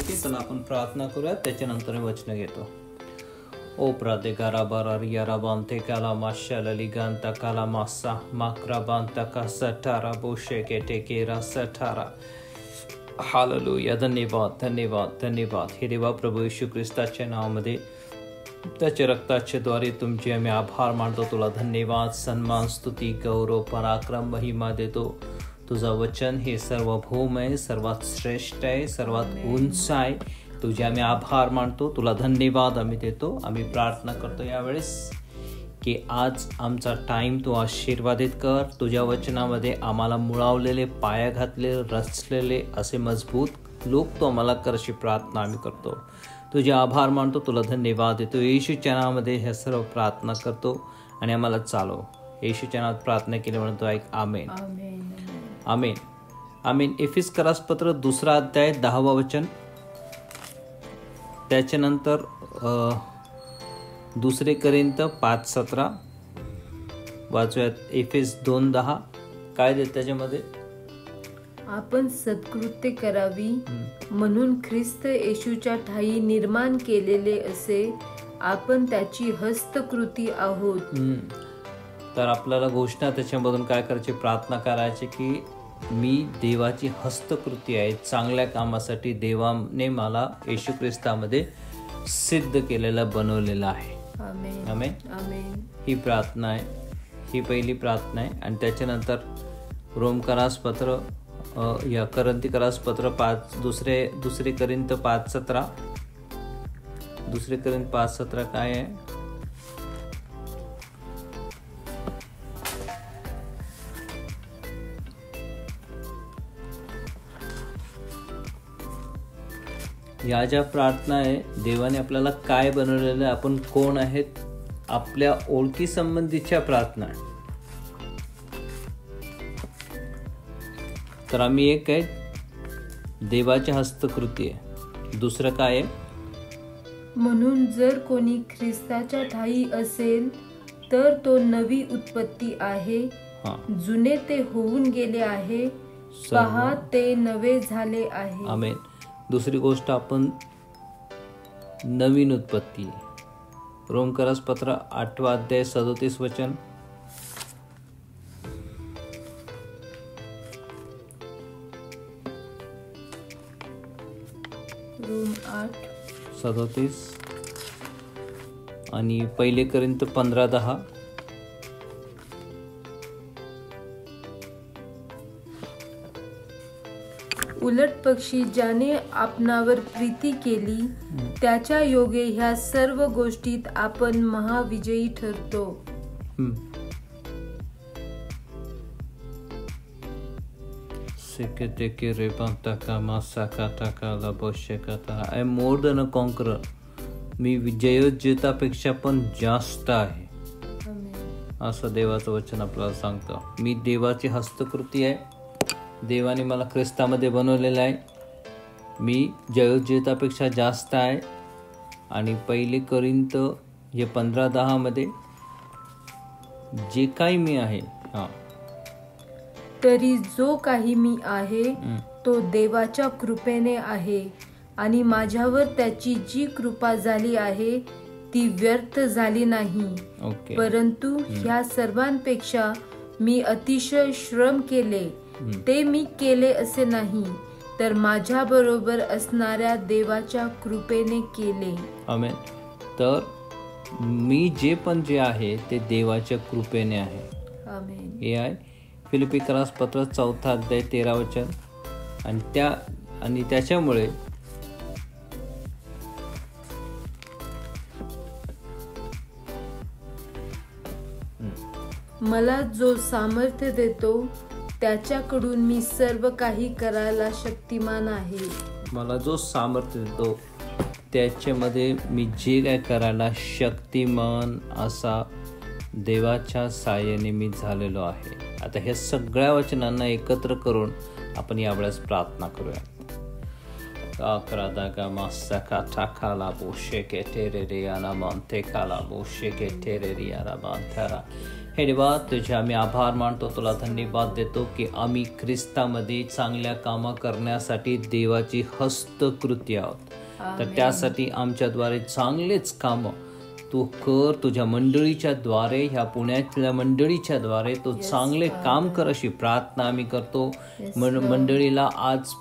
की चला आपण प्रार्थना करूया, त्याच्यानंतर वचन घेतो. ओ प्रादेकारा बारारियारा बांते काला माशाला लिगांता काला मासा माकरा बांता का सठारा बोशे के टेकेरा सठारा. हालेलुया. धन्यवाद धन्यवाद धन्यवाद. हे देवा प्रभू येशू ख्रिस्ताच्या नावामध्ये त्याच्या रक्ताच्या द्वारे तुमचे आम्ही आभार मानतो. तुला धन्यवाद, सन्मान, स्तुती, गौरव, पराक्रम, महिमा देतो. तुझं वचन हे सर्वभौम आहे, सर्वात श्रेष्ठ आहे, सर्वात उंच आहे. तुझे आम्ही आभार मानतो. तुला धन्यवाद आम्ही देतो. आम्ही प्रार्थना करतो यावेळेस की आज आमचा टाईम तू आशीर्वादित कर. तुझ्या वचनामध्ये आम्हाला मुळावलेले, पाया घातलेले, रचलेले असे मजबूत लोक तू आम्हाला कर, अशी प्रार्थना आम्ही करतो. तुझे आभार मानतो. तुला धन्यवाद देतो. येशूच्या नावामध्ये हे सर्व प्रार्थना करतो आणि आम्हाला चालव. येशूच्या नावात प्रार्थना केली म्हणतो ऐक. आमेन आमेन आमेन. एफिसकरास पत्र 2 अध्याय 10 वचन. त्याच्यानंतर 2 कोरिंथ 5:17 वाचूयात. एफेस 2:10 काय देत त्याच्यामध्ये. आपण सत्कृत्य करावी म्हणून ख्रिस्त येशूच्या ठायी निर्माण केलेले असे आपण त्याची हस्तकृती आहोत. तर आपल्याला घोषणा त्याच्यामधून काय करायची, प्रार्थना करायची की मी देवाची हस्तकृती आहे. चांगल्या कामासाठी देवाने मला येशू ख्रिस्तामध्ये सिद्ध केलेलं, बनवलेलं आहे. आमेन आमेन आमेन. ही प्रार्थना आहे, ही पहिली प्रार्थना आहे. आणि त्याच्यानंतर रोमकरास पत्र या करंथीकरास पत्र 2 कोरिंथ 5:17 2 कोरिंथ 5:17 काय आहे. या ज्या प्रार्थना आहे, देवाने आपल्याला काय बनवलेलं आहे, आपण कोण आहेत, आपल्या ओळखी संबंधीच्या प्रार्थना आहे. तर आम्ही एक आहे देवाची हस्तकृती आहे. दुसरं काय आहे, म्हणून जर कोणी ख्रिस्ताच्या ठायी असेल तर तो नवी उत्पत्ती आहे. जुने ते होऊन गेले आहे, पहा ते नवे झाले आहे. आमेन. दुसरी गोष्ट आपण नवीन उत्पत्ती. रोमकरास पत्र 8 अध्याय 37 वचन. रोम 8:37 आणि 1 कोरिंथ 15:10. उलट पक्षी ज्याने आपणावर प्रीती केली त्याच्या योगे ह्या सर्व गोष्टीत आपण महाविजयी ठरतो. I am more than a conqueror. मी विजयोज्जेतापेक्षा पण जास्त आहे, असं देवाचं वचन आपल्याला सांगतं. मी देवाची हस्तकृती आहे. देवाने मला ख्रिस्तामध्ये बनवलेलं आहे. मी जयोज्जेतापेक्षा जास्त आहे. आणि 1 कोरिंथ 15:10 मध्ये जे काही मी आहे, तरी जो काही मी आहे तो देवाच्या कृपेने आहे, आणि माझ्यावर त्याची जी कृपा झाली आहे ती व्यर्थ झाली नाही. परंतु ह्या सर्वांपेक्षा मी अतिशय श्रम केले. ते मी केले असे नाही, तर माझ्या बरोबर असणाऱ्या देवाच्या कृपेने केले. आमेन. तर मी जे आहे ते देवाच्या कृपेने आहे. आमेन. हे आहे फिलिप्पीकरास पत्र 4 अध्याय 13 वचन. आणि त्याच्यामुळे मला जो सामर्थ्य देतो त्याच्याकडून मी सर्व काही करायला शक्तिमान आहे. मला जो सामर्थ्य देतो त्याच्यामध्ये मी जे काय करायला शक्तिमान असा देवाच्या साहाय्याने मी झालेलो आहे. आता ह्या सगळ्या वचनांना एकत्र करून आपण यावेळेस प्रार्थना करूया. हे देवा, तुझे आम्ही आभार मानतो, तुला धन्यवाद देतो की आम्ही ख्रिस्तामध्ये चांगल्या कामं करण्यासाठी देवाची हस्तकृती आहोत. तर त्यासाठी आमच्याद्वारे चांगलेच कामं तू कर. तुझ्या मंडळीच्या द्वारे, ह्या पुण्यातल्या मंडळीच्या द्वारे तू चांगले काम कर अशी प्रार्थना आम्ही करतो. मंडळीला आज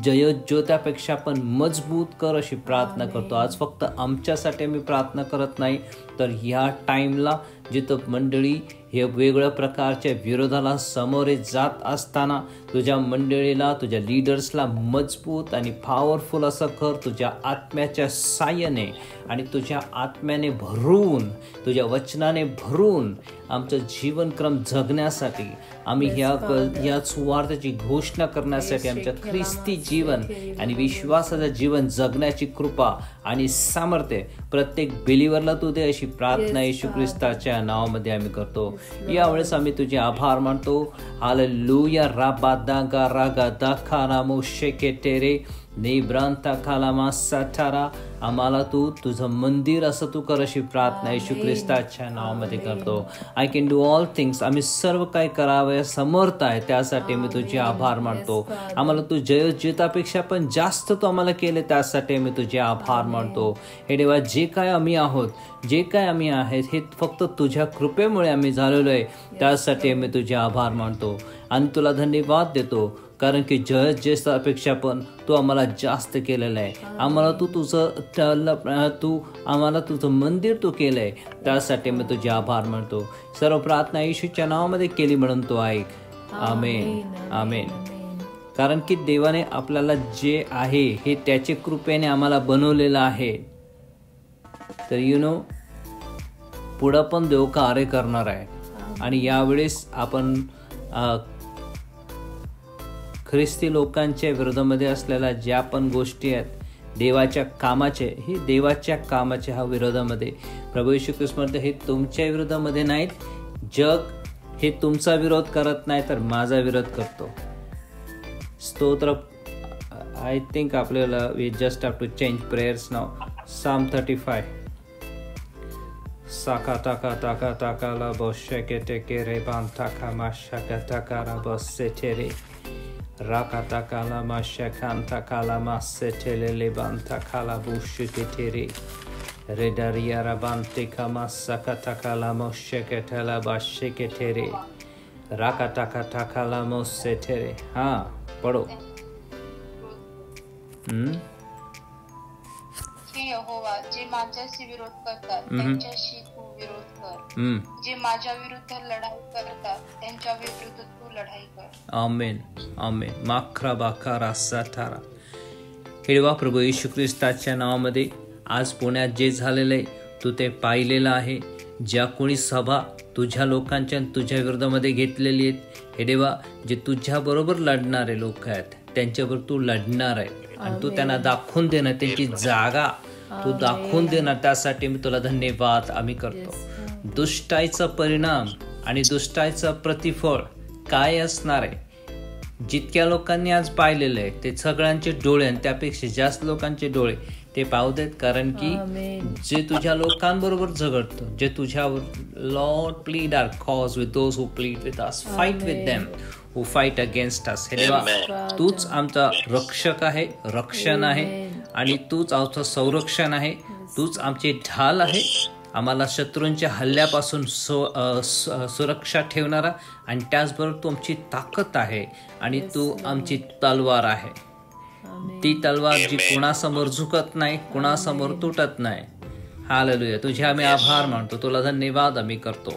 जयोज्योतापेक्षा पण मजबूत कर अशी प्रार्थना करतो. आज फक्त आमच्यासाठी आम्ही प्रार्थना करत नाही, तर ह्या टाईमला जिथं मंडळी हे वेगळ्या प्रकारच्या विरोधाला सामोरे जात असताना तुझ्या मंडळीला, तुझ्या लीडर्सला मजबूत आणि पॉवरफुल असं कर. तुझ्या आत्म्याच्या साह्याने आणि तुझ्या आत्म्याने भरून, तुझ्या वचनाने भरून आमचं जीवनक्रम जगण्यासाठी, आम्ही या सुवार्ताची घोषणा करण्यासाठी आमच्या ख्रिस्ती जीवन आणि विश्वासाचं जीवन जगण्याची कृपा आणि सामर्थ्य प्रत्येक बिलीवरला तू दे अशी प्रार्थना येशू ख्रिस्ताच्या नावामध्ये आम्ही करतो. यावेळेस आम्ही तुझे आभार मानतो. हालेलुया. राबादा गारागा दाखारा मोशेके तेरे निब्रांता कालामा साठारा. आम्हाला तू तुझं मंदिर असं तू कर अशी प्रार्थना येशू ख्रिस्ताच्या नावामध्ये करतो. I can do all things. आम्ही सर्व काही करावे समर्थ आहे, त्यासाठी मी तुझे आभार मानतो. आम्हाला तू जयोज्योतापेक्षा पण जास्त तू आम्हाला केले, त्यासाठी मी तुझे आभार मानतो. हे देवा, जे काय आम्ही आहोत, जे काय आम्ही आहेत, हे फक्त तुझ्या कृपेमुळे आम्ही झालेलो आहे, त्यासाठी मी तुझे आभार मानतो आणि तुला धन्यवाद देतो. कारण की जयोज्योतापेक्षा पण तू आम्हाला जास्त केलेलं आहे. आम्हाला तू आम्हाला तुझं मंदिर तू केलं आहे, त्यासाठी मी तुझे आभार मानतो. सर्व प्रार्थना येशूच्या नावामध्ये केली म्हणून तो ऐक. आमेन, आमेन. कारण की देवाने आपल्याला जे आहे हे त्याच्या कृपेने आम्हाला बनवलेलं आहे. तर पुढं पण देव कार्य करणार आहे. आणि यावेळेस आपण ख्रिस्ती लोकांच्या विरोधामध्ये असलेल्या ज्या पण गोष्टी आहेत, देवाच्या कामाचे हा विरोधामध्ये, प्रभू येशू ख्रिस्त म्हणते हे तुमच्या विरोधामध्ये नाहीत. जग हे तुमचा विरोध करत नाही, तर माझा विरोध करतो. स्तोत्र. आय थिंक आपल्याला we just have to change prayers नाव. Psalm 35. Saka taka taka taka la bosheke teke reban taka mashaka taka la bosetere. Raka taka la mashakan taka la masetele leban taka la bushike tere. Redaria rabante kama saka taka la mosheke tela bashike tere. Raka taka taka la mosetere. हाँ पढ़ो. यहोवा, जे माझ्याशी विरोध करतात त्यांच्याशी तू विरोध कर. जे माझ्या विरुद्ध लढाई करतात त्यांच्या विरुद्ध तू लढाई कर. आमेन, आमेन. माखरा बाकारा साठारा. हे देवा, प्रभू येशू ख्रिस्ताच्या नावामध्ये आज पुण्यात जे झालेलं आहे तू ते पाहिलेलं आहे. ज्या कोणी सभा तुझ्या लोकांच्या तुझ्या विरोधामध्ये घेतलेली आहेत, हे देवा, जे तुझ्या बरोबर लढणारे लोक आहेत त्यांच्याबरोबर तू लढणार आहे आणि तू त्यांना दाखवून देणार, त्यांची जागा तू दाखवून देणार. त्यासाठी मी तुला धन्यवाद आम्ही करतो. दुष्टाईचा परिणाम आणि दुष्टाईचं प्रतिफळ काय असणार आहे, जितक्या लोकांनी आज पाहिलेलं आहे ते सगळ्यांचे डोळे आणि त्यापेक्षा जास्त लोकांचे डोळे ते पाहू देत. कारण की जे तुझ्या लोकांबरोबर झगडतो, जे तुझ्यावर, Lord plead our cause with those who plead with us, fight with them who fight against us. हे देवा, तूच आमचा रक्षक आहे, रक्षण आहे आणि तूच आमचं संरक्षण आहे. तूच आमची ढाल आहे, आम्हाला शत्रूंच्या हल्ल्यापासून सुरक्षा ठेवणारा, आणि त्याचबरोबर तू आमची ताकद आहे आणि तू आमची तलवार आहे. ती तलवार जी कुणासमोर झुकत नाही, कुणासमोर तुटत नाही. हालेलुया. तुझे आम्ही आभार मानतो, तुला धन्यवाद आम्ही करतो,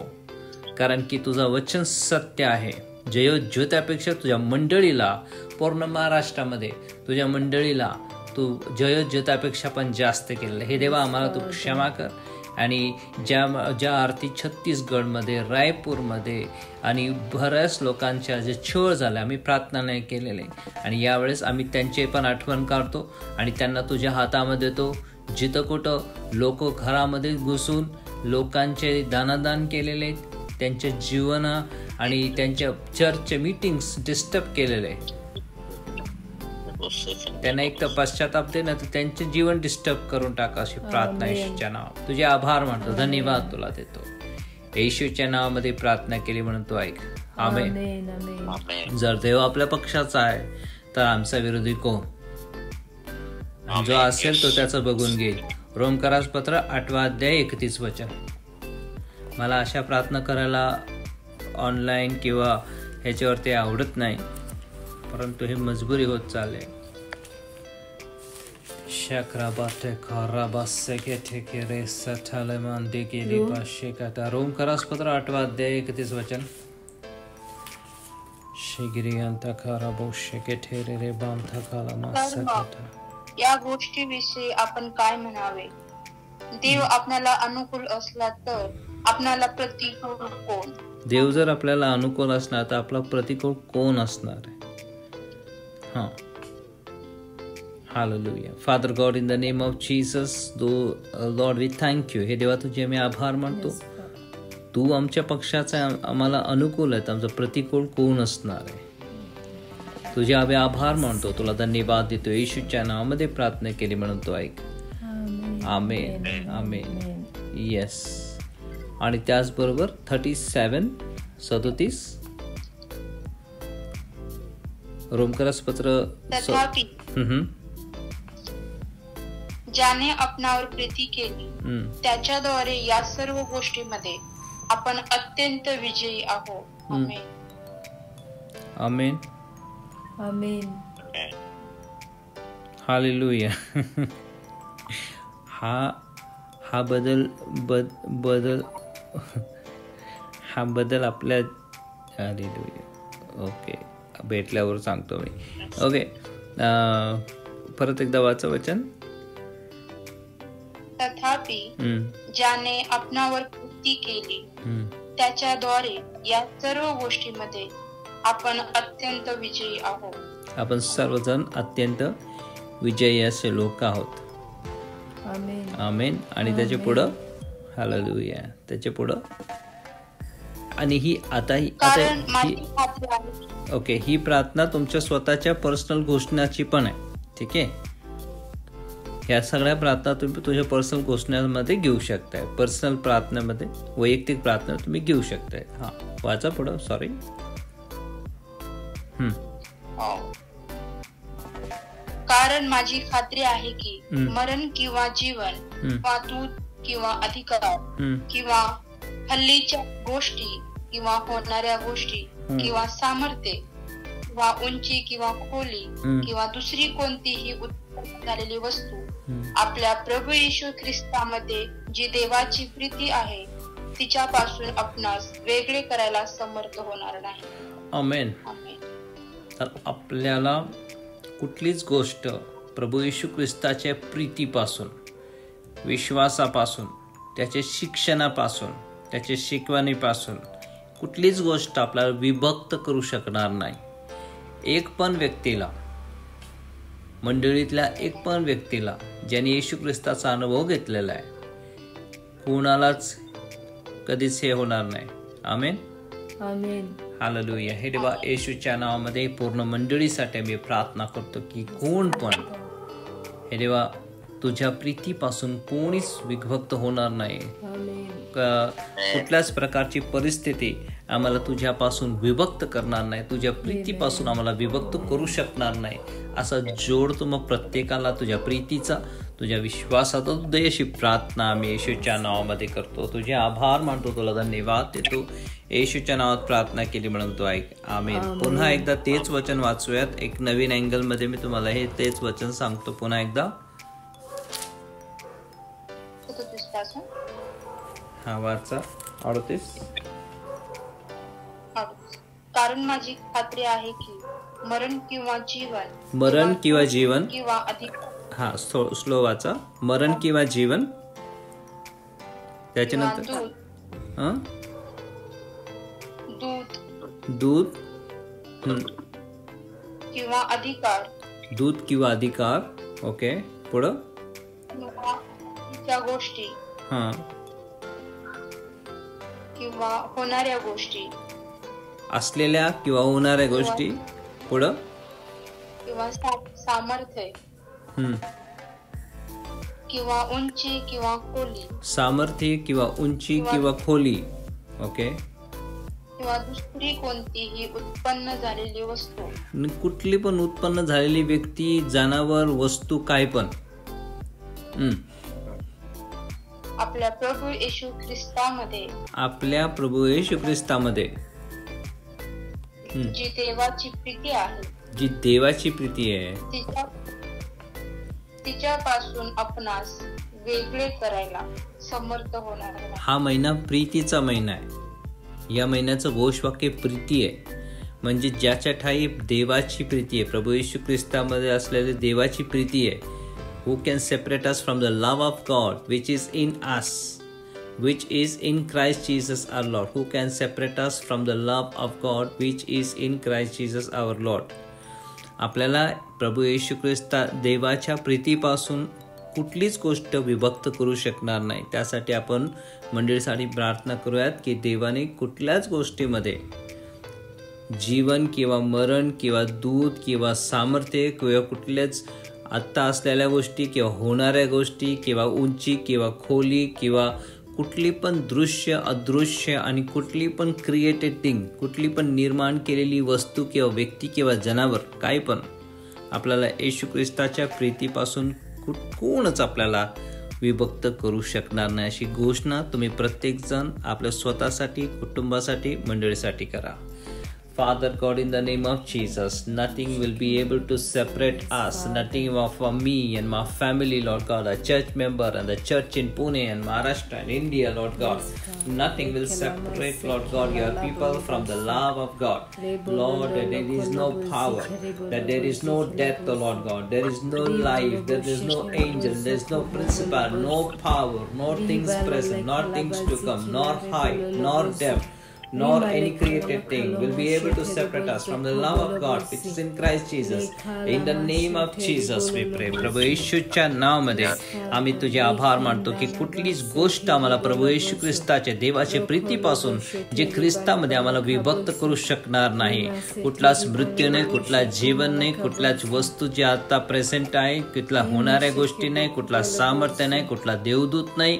कारण की तुझं वचन सत्य आहे. जयोज्योतापेक्षा तुझ्या मंडळीला, पूर्ण महाराष्ट्रामध्ये तुझ्या मंडळीला तू जयोज्योतापेक्षा पण जास्त केलेलं. हे देवा, आम्हाला तू क्षमा कर. आणि ज्या आरती छत्तीसगडमध्ये, रायपूरमध्ये आणि बऱ्याच लोकांच्या जे छळ झाले, आम्ही प्रार्थना नाही केलेले, आणि यावेळेस आम्ही त्यांचे पण आठवण काढतो आणि त्यांना तुझ्या हातामध्ये देतो. जिथं कुठं लोक घरामध्ये घुसून लोकांचे दानादान केलेले, त्यांचे जीवन आणि त्यांच्या चर्चचे मीटिंग्स डिस्टर्ब केलेले, त्यांना एक तर पश्चाताप दे, ना तर त्यांचे जीवन डिस्टर्ब करून टाका अशी प्रार्थना येशूच्या नावात. तुझे आभार मानतो, धन्यवाद तुला देतो. येशूच्या नावामध्ये प्रार्थना केली म्हणून तो ऐक. आमेन. आमेन. आमेन. जर देव आपल्या पक्षाचा आहे तर आमचा विरोधी कोण? जो असेल तो त्याचं बघून घेईल. रोमकरास पत्र 8 अध्याय 31 वचन. मला अशा प्रार्थना करायला ऑनलाईन किंवा ह्याच्यावरती आवडत नाही, परंतु हे मजबुरी होत चालले. रोमकरास पत्र 8 अध्याय 31 वचन. या गोष्टीविषयी आपण काय म्हणावे? देव आपल्याला अनुकूल असला तर आपल्याला प्रतिकूल कोण? देव जर आपल्याला अनुकूल असणार तर आपला प्रतिकूल कोण असणार आहे? हा. Hallelujah. Father God, in the name of Jesus, lord we thank you. हे देवा तुझे मी आभार मानतो. तू आमच्या पक्षाचा आम्हाला अनुकूल आहे, आमचं प्रतिकूल कोण असणार आहे? तुझे आम्ही आभार मानतो, तुला धन्यवाद देतो. येशूच्या नावामध्ये प्रार्थना केली म्हणून तो ऐक. आमेन. आमेन. येस. आणि त्याचबरोबर 37 रोमकरास पत्र. तथापि ज्याने आपणावर प्रीती केली त्याच्याद्वारे या सर्व गोष्टींमध्ये आपण अत्यंत विजयी आहोत. आमेन. आमेन. आमेन. हालेलुया. हा बदल आपल्या. हालेलुया. ओके, भेटल्यावर सांगतो मी. ओके, परत एकदा वाचा वचन. तथापि ज्याने आपणावर प्रीती केली त्याच्याद्वारे या सर्व गोष्टींमध्ये आपण अत्यंत विजयी आहोत. आपण सर्वजण अत्यंत विजयी असे लोक आहोत. आमेन. आमेन. आणि त्याच्या पुढं हालेलुया. त्याच्या पुढं आणि ही ओके, ही प्रार्थना तुमच्या स्वतःच्या पर्सनल घोषणाची पण आहे. ठीक आहे. ह्या सगळ्या प्रार्थना तुम्ही तुझ्या पर्सनल घोषणामध्ये घेऊ शकताय. पर्सनल प्रार्थनेमध्ये वैयक्तिक प्रार्थना तुम्ही घेऊ शकताय. हा, वाचा पुढं. सॉरी. कारण माझी खात्री आहे की मरण किंवा जीवन किंवा दूत किंवा अधिकार किंवा हल्लीच्या गोष्टी किंवा होणाऱ्या गोष्टी किंवा सामर्थ्य किंवा उंची किंवा खोली किंवा दुसरी कोणतीही उत्पन्न झालेली वस्तू आपल्या प्रभू येशू ख्रिस्तामध्ये जी देवाची प्रीती आहे तिच्यापासून आपणास वेगळे करायला समर्थ होणार नाही. आमेन. तर आपल्याला कुठलीच गोष्ट प्रभू येशू ख्रिस्ताच्या प्रीतीपासून, विश्वासापासून, त्याच्या शिक्षणापासून, त्याच्या शिकवणीपासून कुठलीच गोष्ट आपल्याला विभक्त करू शकणार नाही. एक पण व्यक्तीला, मंडळीतल्या एक पण व्यक्तीला ज्याने येशू ख्रिस्ताचा अनुभव घेतलेला आहे, कोणालाच कधीच हे होणार नाही. आमेन. आमेन. हालेलुया. हे देवा येशूच्या नावामध्ये पूर्ण मंडळीसाठी मी प्रार्थना करतो की कोण पण हे देवा तुझ्या प्रीतीपासून कोणीच विभक्त होणार नाही. कुठल्याच प्रकारची परिस्थिती आम्हाला तुझ्यापासून विभक्त करणार नाही, तुझ्या प्रीतीपासून आम्हाला विभक्त करू शकणार नाही. असा जोड तू मग प्रत्येकाला तुझ्या प्रीतीचा, तुझ्या विश्वासाचा हृदयाशी प्रार्थना आम्ही येशूच्या नावामध्ये करतो. तुझे आभार मानतो, तुला धन्यवाद देतो. येशूच्या नावात प्रार्थना केली म्हणून तू ऐक. आमेन. पुन्हा एकदा तेच वचन वाचूयात. एक नवीन अँगल मध्ये मी तुम्हाला हे तेच वचन सांगतो. पुन्हा एकदा. हा, वाचा. 38. कारण माझी खात्री आहे की मरण किंवा जीवन किंवा अधिकार. हा, स्लो वाचा. मरण किंवा जीवन, त्याच्यानंतर दूत किंवा अधिकार. दूत किंवा अधिकार. ओके, पुढं त्या गोष्टी हा किंवा होणाऱ्या गोष्टी, असलेल्या किंवा होणाऱ्या गोष्टी. पुढं किंवा सामर्थ्य किंवा उंची किंवा खोली. सामर्थ्य किंवा उंची किंवा खोली. ओके. किंवा दुसरी कोणतीही उत्पन्न झालेली वस्तू. कुठली पण उत्पन्न झालेली व्यक्ती, जनावर, वस्तू, काय पण. आपल्या प्रभू येशू ख्रिस्तामध्ये. आपल्या प्रभू येशू ख्रिस्तामध्ये. जी देवाची प्रीती आहे. जी देवाची प्रीती आहे. तिच्यापासून आपणास वेगळे करायला समर्थ होणार. हा महिना प्रीतीचा महिना आहे. या महिन्याचं घोषवाक्य प्रीती आहे. म्हणजे ज्याच्या ठाई देवाची प्रीती आहे, प्रभू येशू ख्रिस्तामध्ये असलेली देवाची प्रीती आहे. Who can separate us from the love of God which is in us, which is in Christ Jesus our Lord? Who can separate us from the love of God which is in Christ Jesus our Lord? आपल्याला प्रभू येशू ख्रिस्त देवाच्या प्रीतीपासून कुठलीच गोष्ट विभक्त करू शकणार नाही. त्यासाठी आपण मंडळीसाठी प्रार्थना करूयात की देवाने कुठल्याच गोष्टीमध्ये जीवन किंवा मरण किंवा दूध किंवा सामर्थ्य किंवा कुठल्याच आत्ता असलेल्या गोष्टी किंवा होणाऱ्या गोष्टी किंवा उंची किंवा खोली किंवा कुठली पण दृश्य अदृश्य आणि कुठली पण क्रिएटेड थिंग, कुठली पण निर्माण केलेली वस्तू किंवा व्यक्ती किंवा जनावर, काय पण आपल्याला येशू ख्रिस्ताच्या प्रीतीपासून कोणच आपल्याला विभक्त करू शकणार नाही. अशी घोषणा तुम्ही प्रत्येक जण आपल्या स्वतःसाठी, कुटुंबासाठी, मंडळीसाठी करा. Father God, in the name of Jesus, nothing will be able to separate us, nothing from me and my family, Lord God, a church member and the church in Pune and Maharashtra and India, Lord God. Nothing will separate, Lord God, your people from the love of God. Lord, that there is no power, that there is no death, Lord God, there is no life, there is no angel, there is no principal, no power, nor things present, nor things to come, nor height, nor depth, nor any created thing will be able to separate us from the love of God which is in Christ Jesus. In the name of Jesus we pray. प्रभू येशूच्या नावामध्ये आम्ही तुझे आभार मानतो की कुठलीच गोष्ट आम्हाला प्रभू येशू ख्रिस्ताच्या देवाच्या प्रीतीपासून जे ख्रिस्तामध्ये आम्हाला विभक्त करू शकणार नाही. कुठलाच मृत्यू नाही, कुठला जीवन नाही, कुठल्याच वस्तू जे आता प्रेझेंट आहे, कुठला होणाऱ्या गोष्टी नाही, कुठला सामर्थ्य नाही, कुठला देवदूत नाही,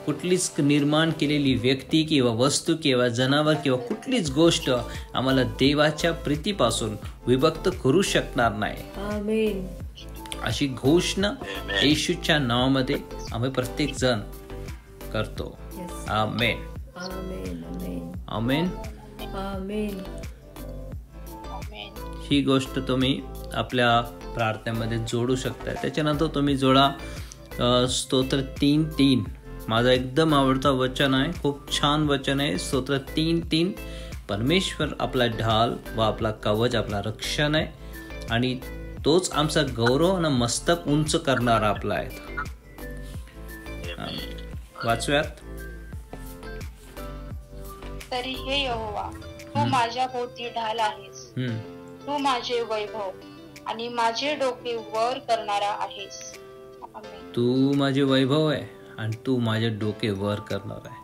कुठलीच निर्माण केलेली व्यक्ती किंवा वस्तू किंवा जनावर किंवा कुठलीच गोष्ट आम्हाला देवाच्या प्रीतीपासून विभक्त करू शकणार नाही. आमेन. अशी घोषणा येशूच्या नावामध्ये आम्ही प्रत्येक जण करतो. आमेन. आमेन. आमेन. ही गोष्ट तुम्ही आपल्या प्रार्थनेमध्ये जोडू शकता. त्याच्यानंतर तुम्ही जोडा स्तोत्र 3:3. माझा एकदम आवडता वचन आहे, खूप छान वचन आहे. स्तोत्र 3:3. परमेश्वर आपला ढाल व आपला कवच, आपला रक्षण आहे आणि तोच आमचा गौरव आणि मस्तक उंच करणारा आपला आहे. वाचूयात. तरी हे यहोवा, तू माझ्या भोवती ढाल आहेस, तू माझे वैभव आणि माझे डोके वर करणारा आहेस. तू माझे वैभव आहे आणि तू माझे डोके वर करणार आहे.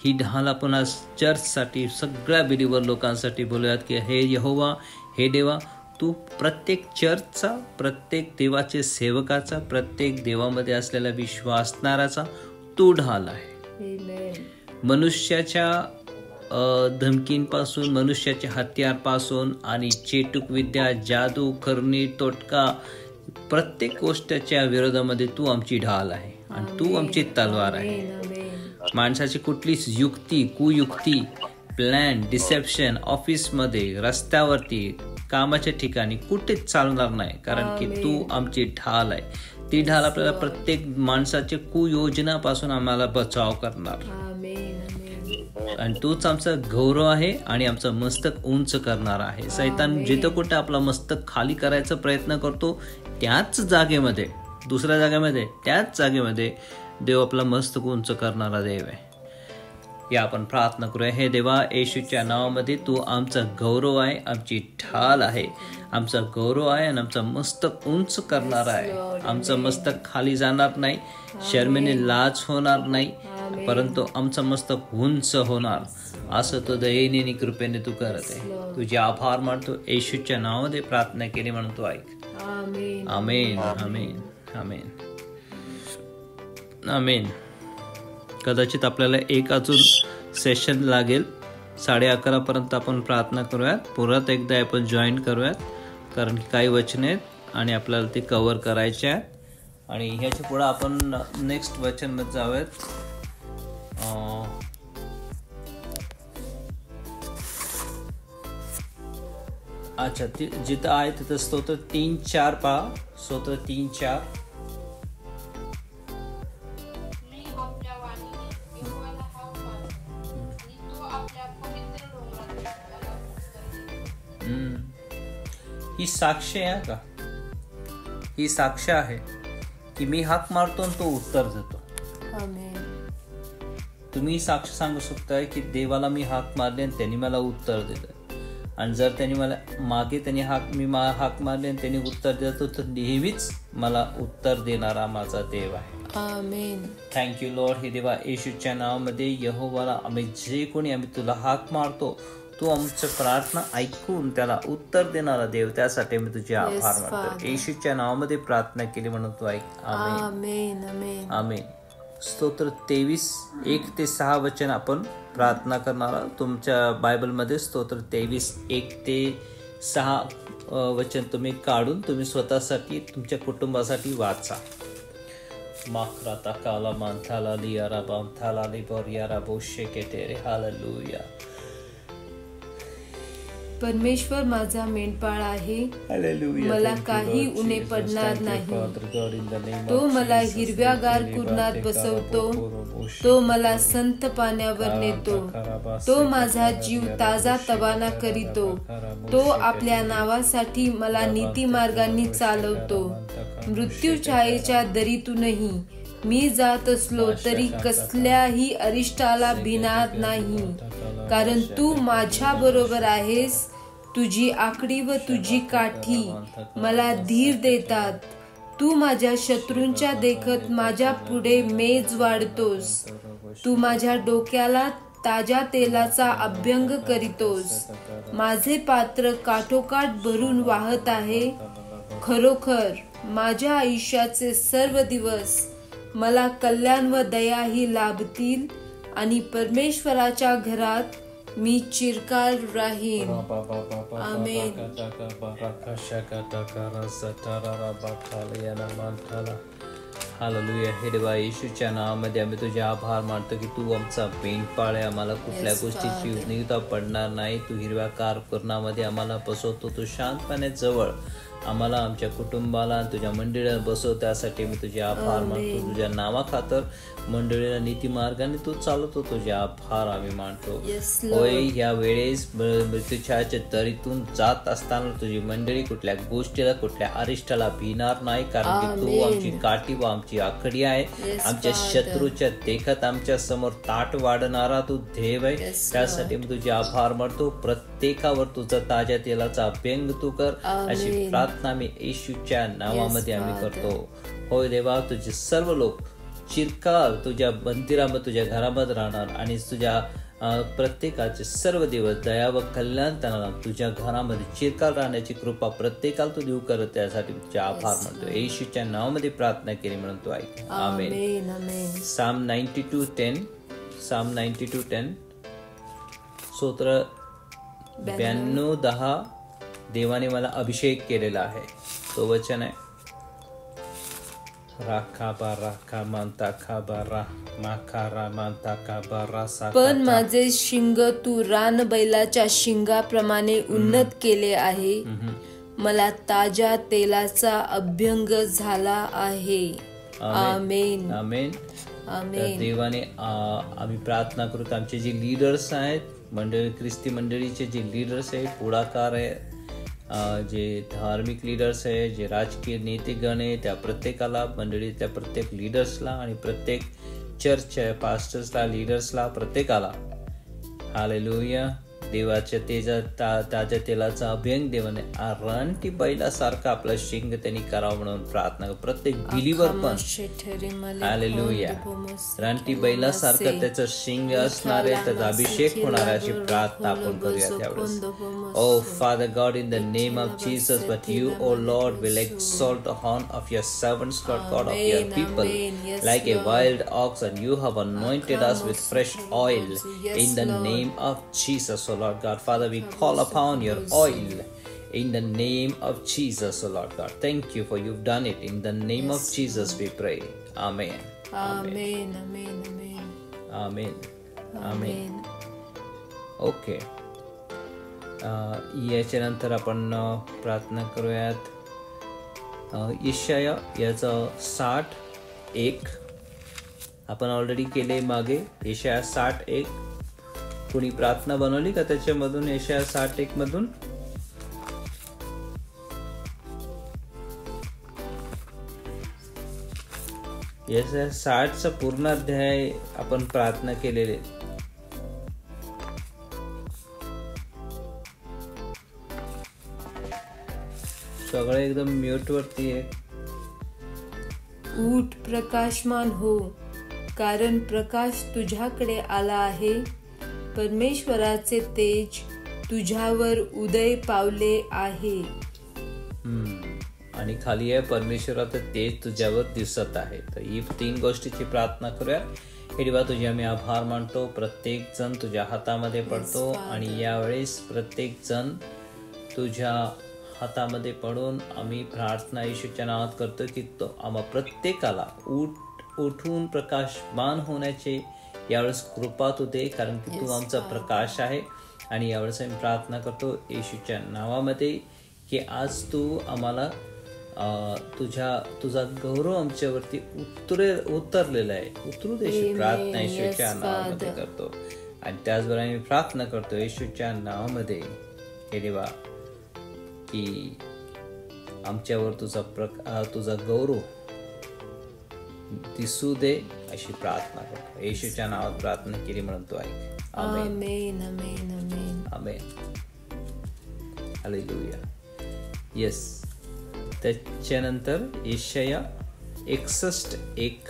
ही ढाल आपण आज चर्चसाठी, सगळ्या बिलीवर लोकांसाठी बोलूयात की हे यहोवा, हे देवा, तू प्रत्येक चर्चचा, प्रत्येक देवाचे सेवकाचा, प्रत्येक देवामध्ये असलेला विश्वासणाराचा तू ढाल आहे. मनुष्याच्या धमकींपासून, मनुष्याच्या हत्यारपासून आणि चेटूक विद्या, जादू, करणी, तोटका, प्रत्येक गोष्टीच्या विरोधामध्ये तू आमची ढाल आहे आणि तू आमची तलवार आहे. माणसाची कुठलीच युक्ती, कुयुक्ती, प्लॅन, डिसेप्शन ऑफिसमध्ये, रस्त्यावरती, कामाच्या ठिकाणी कुठेच चालणार नाही, कारण की तू आमची ढाल आहे. ती ढाल आपल्याला प्रत्येक माणसाच्या कुयोजनापासून आम्हाला बचाव करणार आणि तूच आमचा गौरव आहे आणि आमचं मस्तक उंच करणार आहे. सैतान जिथं कुठं आपला मस्तक खाली करायचा प्रयत्न करतो त्याच जागेमध्ये, दुसऱ्या जागेमध्ये, त्याच जागेमध्ये देव आपला मस्तक उंच करणारा देव आहे. या आपण प्रार्थना करूया. हे देवा, येशूच्या नावामध्ये तू आमचा गौरव आहे, आमची ढाल आहे, आमचा गौरव आहे आणि आमचं मस्तक उंच करणार आहे. आमचं मस्तक खाली जाणार नाही, शर्मेने लाज होणार नाही, परंतु आमचं मस्तक उंच होणार. असं तो दयेने आणि कृपेने तू करत आहे. तुझे आभार मानतो. येशूच्या नावामध्ये प्रार्थना केली म्हणून तू ऐक. आमेन. आमेन. आमेन. आमेन. कदाचित आपल्याला एक अजून सेशन लागेल. 11:30 पर्यंत आपण प्रार्थना करूयात. परत एकदा आपण जॉईन करूयात, कारण की काही वचन आहेत आणि आपल्याला ते कव्हर करायचे आहेत. आणि ह्याच्या पुढे आपण नेक्स्ट वचनमध्ये जाऊयात. अच्छा, जिथं आहे तिथं स्तोत्र 3:4 पहा. स्तोत्र 3:4. ही साक्ष आहे का? ही साक्ष आहे की मी हाक मारतो आणि तो उत्तर देतो. तुम्ही साक्ष सांगू शकताय की देवाला मी हाक मारली आणि त्यांनी मला उत्तर दिलं. आणि जर त्यांनी मला त्यांनी हाक मारली आणि त्यांनी उत्तर दिलं तर नेहमीच मला उत्तर देणारा माझा देव आहे. आमेन. Thank you Lord. हे देवा येशूच्या नावामध्ये यहोवाला आम्ही तुला हाक मारतो, तू आमचं प्रार्थना ऐकून त्याला उत्तर देणारा देव, त्यासाठी मी तुझे आभार मानतो. येशूच्या नावामध्ये प्रार्थना केली म्हणून तू ऐक. आमेन. आमेन. आमेन. स्तोत्र 23 1-6 वचन आपण प्रार्थना करणारा. तुमच्या बायबलमध्ये स्तोत्र 23 1-6 वचन तुम्ही काढून तुम्ही स्वतःसाठी तुमच्या कुटुंबासाठी वाचा. माक्राता काला मांथाला लियारा बांथाला लिबोरियारा बोशे केटेरे. हालेलुया. परमेश्वर माझा मेंढपाळ आहे, मला काही उणे पडणार नाही. तो मला हिरव्यागार कुरणात बसवतो, तो मला संत पाण्यावर नेतो, तो माझा जीव ताजा तवाना करीतो, तो आपल्या नावासाठी मला नीती मार्गांनी चालवतो. मृत्यू छायेच्या दरीतूनही मी जात असलो तरी कसल्याही अरिष्टाला भिणार नाही, कारण तू माझ्या बरोबर आहेस. तुझी आकडी व तुझी काठी मला धीर देतात. तू माझ्या शत्रूंच्या देखत माझ्या पुढे मेज वाढतोस. तू माझ्या डोक्याला ताज्या तेलाचा अभ्यंग करीतोस. माझे पात्र काठोकाठ भरून वाहत आहे. खरोखर माझ्या आयुष्याचे सर्व दिवस मला कल्याण व दया ही लाभतील आणि परमेश्वराच्या घरात मी चिरकाल राहीन. आमेन. हालेलुया. हे देवा येशूच्या नावामध्ये आम्ही तुझे आभार मानतो की तू आमचा मेंढपाळ आहे. आम्हाला कुठल्या गोष्टीची उणीवता पडणार नाही. तू हिरव्यागार कुरणामध्ये आम्हाला बसवतो. तू शांतपणे जवळ आम्हाला आमच्या कुटुंबाला तुझ्या मंडळीला बसव. त्यासाठी मी तुझे आभार मानतो. तुझ्या नावाखातर मंडळीला नीती मार्गाने तू चालवतो. तुझे आभार आम्ही मानतो. होय, या वेळेस मृत्यूच्या दरीतून जात असताना तुझी मंडळी कुठल्या गोष्टीला कुठल्या अरिष्टाला भिणार नाही, कारण की तू आमची काठी व आमची आखडी आहे. आमच्या शत्रूच्या देखत आमच्या समोर ताट वाढणारा तू देव आहे. त्यासाठी मी तुझे आभार मानतो. प्रत्येकावर तुझा ताज्या तेलाचा अभ्यंग तू कर, अशी प्रार्थना मी येशूच्या नावामध्ये आम्ही करतो. होय देवा, तुझे सर्व लोक चिरकाल तुझ्या मंदिरामध्ये तुझ्या घरामध्ये राहणार आणि तुझ्या प्रत्येकाचे सर्व दिवस दया व कल्याण त्यांना तुझ्या घरामध्ये चिरकाल राहण्याची कृपा प्रत्येकाला तू देऊ करत. त्यासाठी तुझे आभार मानतो. येशूच्या नावामध्ये प्रार्थना केली म्हणून तू ऐक. आमेन. साम 92:10. साम 92:10. स्तोत्र 92:10. देवाने मला अभिषेक केलेला आहे. तो वचन आहे. पण माझे शिंग तू रानबैलाच्या शिंगाप्रमाणे उन्नत केले आहे. मला ताज्या तेलाचा अभ्यंग झाला आहे. आमेन. आमेन. आमेन. देवाने आम्ही प्रार्थना करू. आमचे जे लीडर्स आहेत मंडळी, ख्रिस्ती मंडळीचे जे लीडर्स आहेत, पुढाकार आहे, जे धार्मिक लीडर्स आहे, जे राजकीय नेतेगण आहे, त्या प्रत्येकाला मंडळी, त्या प्रत्येक लीडर्सला आणि प्रत्येक चर्चच्या पास्टर्सला, लीडर्सला, प्रत्येकाला हालेलुया देवाच्या ताज्या तेलाचा अभ्यंग देवाने रानटी बैलासारखा आपला शिंग त्यांनी करावं म्हणून प्रार्थना. प्रत्येक बिलीवर पण हालेलुया रानटी बैलासारखं त्याचं शिंग असणार आहे, त्याचा अभिषेक होणार अशी प्रार्थना आपण करूया. त्यावेळेस Oh Father God, in the name of Jesus, but you, O Lord, will exalt the horn of your servants, Lord God, of your people, like a wild ox, and you have anointed us with fresh oil. In the name of Jesus, O Lord God, Father, we call upon your oil. In the name of Jesus, O Lord God. Thank you for you've done it. In the name of Jesus we pray. Amen. Amen. Amen. Amen. Amen. Amen. Okay, याच्यानंतर आपण प्रार्थना करूयात. यशाया याचं 60:1 आपण already केले मागे. यशाया 60:1 कोणी प्रार्थना बनवली का त्याच्यामधून? यशाया 60:1 मधून यशाया 60चा पूर्ण अध्याय आपण प्रार्थना केलेले. सगळे एकदम म्यूट वरती आहे. उठ, प्रकाशमान हो, कारण प्रकाश तुझ्याकडे आला आहे. परमेश्वराचे तेज तुझ्यावर उदय पावले आहे. आणि खाली आहे परमेश्वराचं तेज तुझ्यावर दिसत आहे. तर ही 3 गोष्टीची प्रार्थना करूया. हे देवा, तुझे आम्ही आभार मानतो. प्रत्येक जण तुझ्या हातामध्ये पडतो आणि यावेळेस प्रत्येक जण तुझ्या हातामध्ये पडून आम्ही प्रार्थना येशूच्या नावात करतो की तो आम्हा प्रत्येकाला उठून प्रकाशमान होण्याचे यावेळेस कृपा तू दे, कारण की तू आमचा प्रकाश आहे. आणि यावेळेस आम्ही प्रार्थना करतो येशूच्या नावामध्ये की आज तू आम्हाला तुझा गौरव आमच्यावरती उतरलेला आहे. उतरू दे. प्रार्थना येशूच्या नावामध्ये करतो. आणि त्याचबरोबर आम्ही प्रार्थना करतो येशूच्या नावामध्ये हे देवा की आमच्यावर तुझा गौरव दिसू दे, अशी प्रार्थना करतो. येशूच्या नावात प्रार्थना केली म्हणून तो ऐक. आमेन. आमेन. आमेन. आमेन. हालेलुया. येस. त्याच्यानंतर यशाया 61:1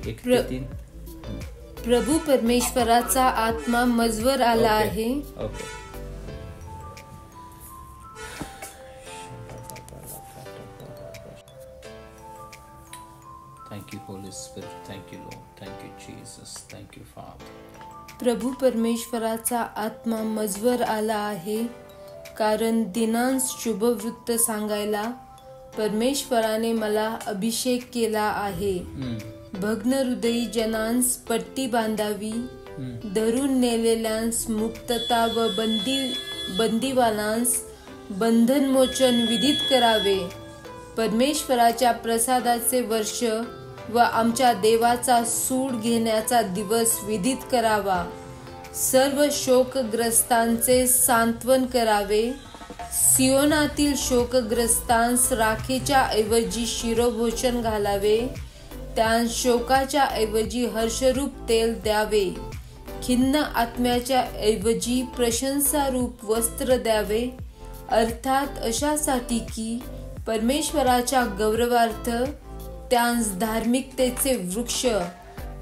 1-3. प्रभू परमेश्वराचा आत्मा मजवर आला आहे. Okay. Thank you, Holy Spirit. Thank you, Lord. Thank you, Jesus. Thank you, Father. प्रभू परमेश्वराचा आत्मा मजवर आला आहे, कारण दिनांस शुभवृत्त सांगायला परमेश्वराने मला अभिषेक केला आहे. भग्न हृदयी जनांस पट्टी बांधावी, धरून नेलेल्यांस मुक्तता व बंदीवानांस बंधनमोचन विदित करावे. परमेश्वराच्या प्रसादाचे वर्ष व आमच्या देवाचा सूड घेण्याचा दिवस विदित करावा. सर्व शोकग्रस्तांचे सांत्वन करावे. सियोनातील शोकग्रस्तांस राखेच्या ऐवजी शिरोभूषण घालावे. त्यांस शोकाच्या ऐवजी हर्षरूप तेल द्यावे. खिन्न आत्म्याच्या ऐवजी प्रशंसारूप वस्त्र द्यावे. अर्थात अशासाठी की परमेश्वराच्या गौरवार्थ त्यांस धार्मिकतेचे वृक्ष,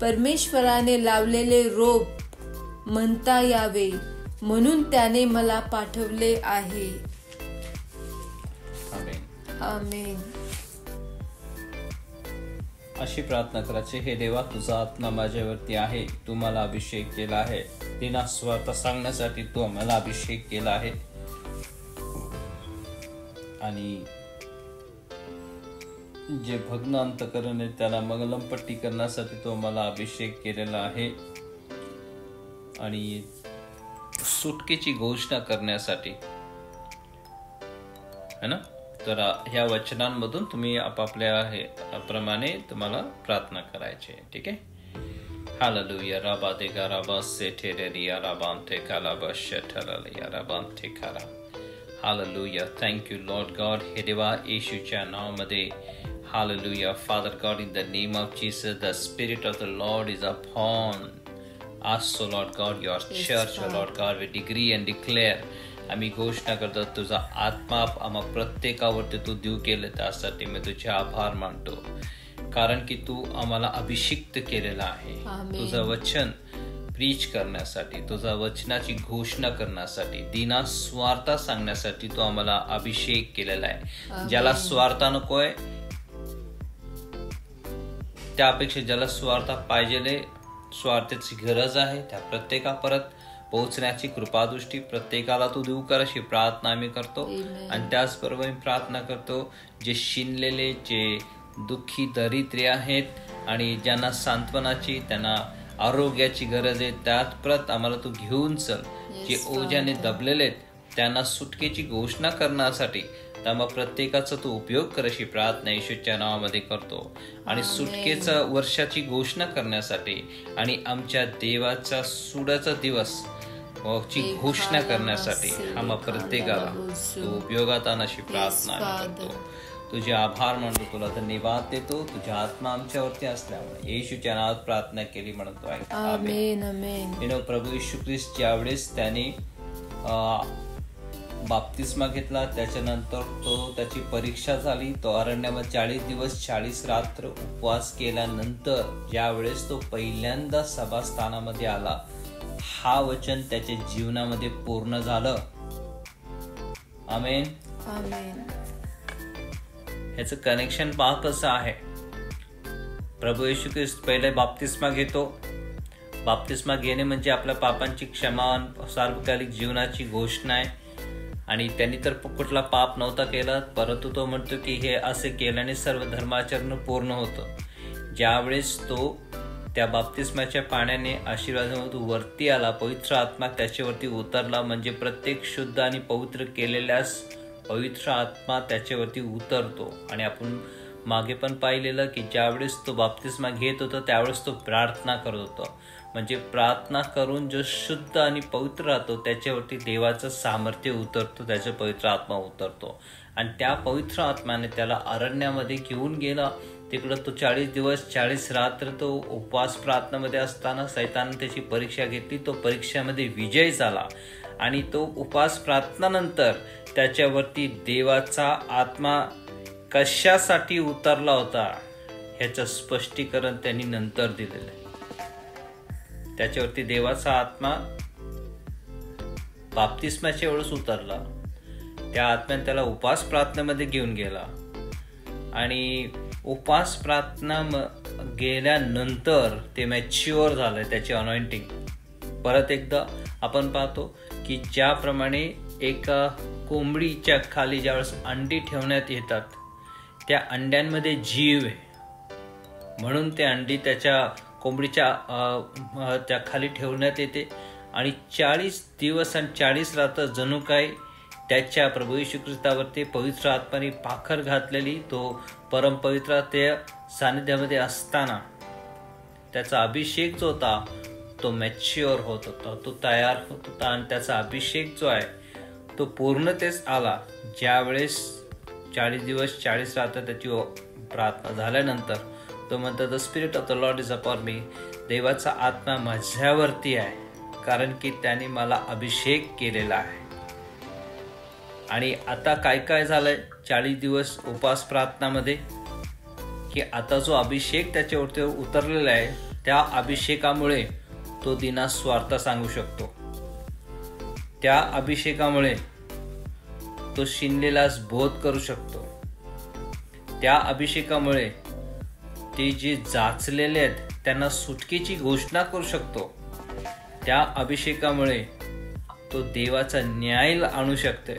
परमेश्वराने लावलेले रोप म्हणता यावे, म्हणून त्याने मला पाठवले आहे. आमेन. अशी प्रार्थना करायची. हे देवा, तुझा आत्मा माझ्यावरती आहे. तू मला अभिषेक केला आहे. दिना स्वार्थ सांगण्यासाठी तू आम्हाला अभिषेक केला आहे. आणि जे भग्न अंतकरण आहे त्याला मंगलमपट्टी करण्यासाठी तो मला अभिषेक केलेला आहे. आणि सुटकेची घोषणा करण्यासाठी है ना. तर ह्या वचनांमधून तुम्ही आपापल्या प्रमाणे तुम्हाला प्रार्थना करायची. ठीक आहे. हालेलुया. राबा दे गाराबा से ठेरेरिया राबांते कालाबा शठरलिया राबांते कारा. Hallelujah. Thank you Lord God. हे देवा, येशूच्या नावामध्ये. Hallelujah. Father God, in the name of Jesus, the Spirit of the Lord is upon us, O Lord God, your church, O Lord God. We decree and declare. आम्ही घोषणा करतो तुझा आत्मा आम्हा प्रत्येकावरती तू देऊ केले, त्यासाठी मी तुझे आभार मानतो. कारण की तू आम्हाला अभिषिक्त केलेला आहे. तुझं वचन प्रीच करण्यासाठी, तुझ्या वचनाची घोषणा करण्यासाठी, दिना स्वार्थ सांगण्यासाठी तू आम्हाला अभिषेक केलेला आहे. ज्याला स्वार्थ नकोय, त्यापेक्षा ज्याला स्वार्थ पाहिजे, स्वार्थाची गरज आहे, त्या प्रत्येकापर्यंत पोहोचण्याची कृपादृष्टी प्रत्येकाला तू देऊ कर, अशी प्रार्थना आम्ही करतो. आणि त्याचबरोबर मी प्रार्थना करतो, जे शिनलेले, जे दुःखी दरिद्री आहेत आणि ज्यांना सांत्वनाची, त्यांना आरोग्याची गरज आहे, त्यात परत आम्हाला तू घेऊन चल. जे ओझ्याने दबलेले आहेत त्यांना सुटकेची घोषणा करण्यासाठी त्यामुळे प्रत्येकाचा तू उपयोग कर, अशी प्रार्थना येशूच्या नावामध्ये करतो. आणि सुटकेचा वर्षाची घोषणा करण्यासाठी आणि आमच्या देवाचा सुडाचा दिवस ची घोषणा करण्यासाठी आम्हा प्रत्येकाला तू उपयोगात आण, अशी प्रार्थना करतो. तुझे आभार मानतो, तुला धन्यवाद देतो. तुझ्या आत्मा आमच्यावरती असल्यामुळे येशूच्या नावात प्रार्थना केली म्हणतो आहे. आमेन, आमेन. प्रभू येशू ख्रिस्त ज्यावेळेस त्याने बाप्तिस्मा घेतला, त्याच्यानंतर त्याची परीक्षा झाली, तो अरण्यामध्ये 40 दिवस 40 रात्र उपवास केल्यानंतर ज्यावेळेस तो पहिल्यांदा सभास्थानामध्ये आला, हा वचन त्याच्या जीवनामध्ये पूर्ण झालं. आमेन, आमेन. ह्याचं कनेक्शन पहा कसं आहे. प्रभू येशू ख्रिस्त पहिले बाप्तिस्मा घेतो. बाप्तिस्मा घेणे म्हणजे आपल्या पापांची क्षमा, सार्वकालिक जीवनाची घोषणा आहे. आणि त्यांनी तर कुठला पाप नव्हता केला, परंतु तो म्हणतो की हे असे केल्याने सर्व धर्माचरण पूर्ण होतं. ज्यावेळेस तो त्या बाप्तिस्माच्या पाण्याने आशीर्वादामधून वरती आला, पवित्र आत्मा त्याच्यावरती उतरला. म्हणजे प्रत्येक शुद्ध आणि पवित्र केलेल्यास पवित्र आत्मा त्याच्यावरती उतरतो. आणि आपण मागे पण पाहिलेलं की ज्यावेळेस तो बाप्तिस्मा घेत होता त्यावेळेस तो प्रार्थना करत होता. म्हणजे प्रार्थना करून जो शुद्ध आणि पवित्र राहतो त्याच्यावरती देवाचं सामर्थ्य उतरतो, त्याचा पवित्र आत्मा उतरतो. आणि त्या पवित्र आत्म्याने त्याला अरण्यामध्ये घेऊन गेला. तिकडं तो 40 दिवस 40 रात्र तो उपवास प्रार्थनेमध्ये असताना सैतानाने त्याची परीक्षा घेतली. तो परीक्षेमध्ये विजय झाला आणि तो उपवास प्रार्थनानंतर त्याच्यावरती देवाचा आत्मा कशासाठी उतरला होता ह्याचं स्पष्टीकरण त्यांनी नंतर दिलेलं आहे. त्याच्यावरती देवाचा आत्मा बाप्तिस्माच्या वेळेस उतरला. त्या आत्म्याने त्याला उपवास प्रार्थनेमध्ये घेऊन गेला आणि उपवास प्रार्थना गेल्यानंतर ते मॅच्युअर झालंय, त्याची अनॉइंटिंग. परत एकदा आपण पाहतो की ज्याप्रमाणे एका कोंबडीच्या खाली ज्यावेळेस अंडी ठेवण्यात येतात, त्या अंड्यांमध्ये जीव आहे म्हणून ते अंडी त्याच्या कोंबडीच्या त्या खाली ठेवण्यात येते. आणि 40 दिवस आणि 40 रात्र जणू काय त्याच्या प्रभू येशू ख्रिस्तावरती पवित्र आत्म्याने पाखर घातलेली, तो परमपवित्र त्या सानिध्यामध्ये असताना त्याचा अभिषेक जो होता तो मॅच्युअर होत होता, तो तयार होत होता. आणि त्याचा अभिषेक जो आहे तो पूर्णतेस आला ज्यावेळेस 40 दिवस 40 रात्र त्याची प्रार्थना झाल्यानंतर तो म्हणतो, the spirit of the Lord is upon मी. देवाचा आत्मा माझ्यावरती आहे कारण की त्याने मला अभिषेक केलेला आहे. आणि आता काय काय झालंय 40 दिवस उपवास प्रार्थनामध्ये, की आता जो अभिषेक त्याच्यावरती उतरलेला आहे त्या अभिषेकामुळे तो दिना स्वार्थ सांगू शकतो. त्या अभिषेकामुळे तो शिनलेलास बोध करू शकतो. त्या अभिषेकामुळे ते जे जाचलेले आहेत त्यांना सुटकेची घोषणा करू शकतो. त्या अभिषेकामुळे तो देवाचा न्याय आणू शकते.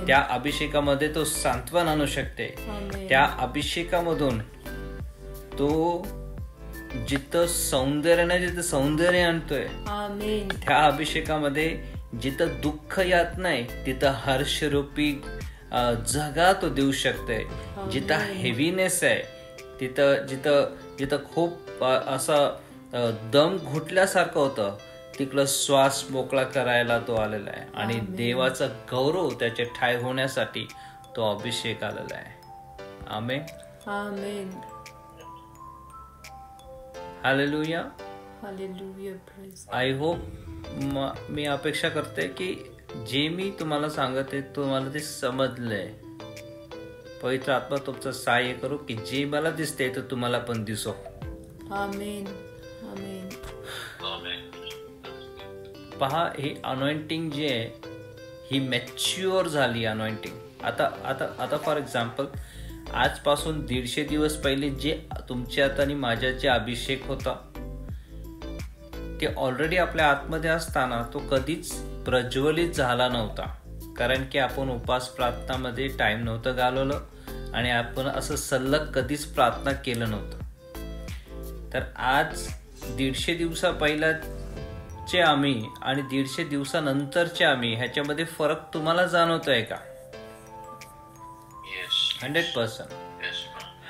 त्या अभिषेकामध्ये तो सांत्वन आणू शकते. त्या अभिषेकामधून तो जिथं सौंदर्य नाही तिथं सौंदर्य आणतोय. त्या अभिषेकामध्ये जिथं दुःख यात नाही तिथं हर्षरूपी जगा तो देऊ शकते. जिथं हेवीनेस आहे तिथं जिथं जिथं खूप असं दम घुटल्यासारखं होतं तिकडं श्वास मोकळा करायला तो आलेला आहे. आणि देवाचा गौरव त्याचे ठाय होण्यासाठी तो अभिषेक आलेला आहे. आमेन, आमेन, हालेलुया, हालेलुया. आय होप, मी अपेक्षा करते की जे मी तुम्हाला सांगते तुम्हाला ते समजलंय. पवित्र आत्मा तुमचं सहाय्य करू की जे मला दिसते तर तुम्हाला पण दिसो. आमेन, आमेन, आमेन. पहा, ही अनॉइंटिंग जी आहे ही मॅच्युअर झाली अनॉइंटिंग. आता फॉर एक्झाम्पल, आजपासून 150 दिवस पहिले जे तुमच्यात आणि माझ्यात जे अभिषेक होता ते ऑलरेडी आपल्या आतमध्ये असताना तो कधीच प्रज्वलित झाला नव्हता, कारण की आपण उपास प्रार्थनामध्ये टाइम नव्हतं घालवलं आणि आपण असं सलग कधीच प्रार्थना केलं नव्हतं. तर आज 150 दिवसा पहिल्याचे आम्ही आणि 150 दिवसानंतरचे आम्ही ह्याच्यामध्ये फरक तुम्हाला जाणवतोय का? 100%.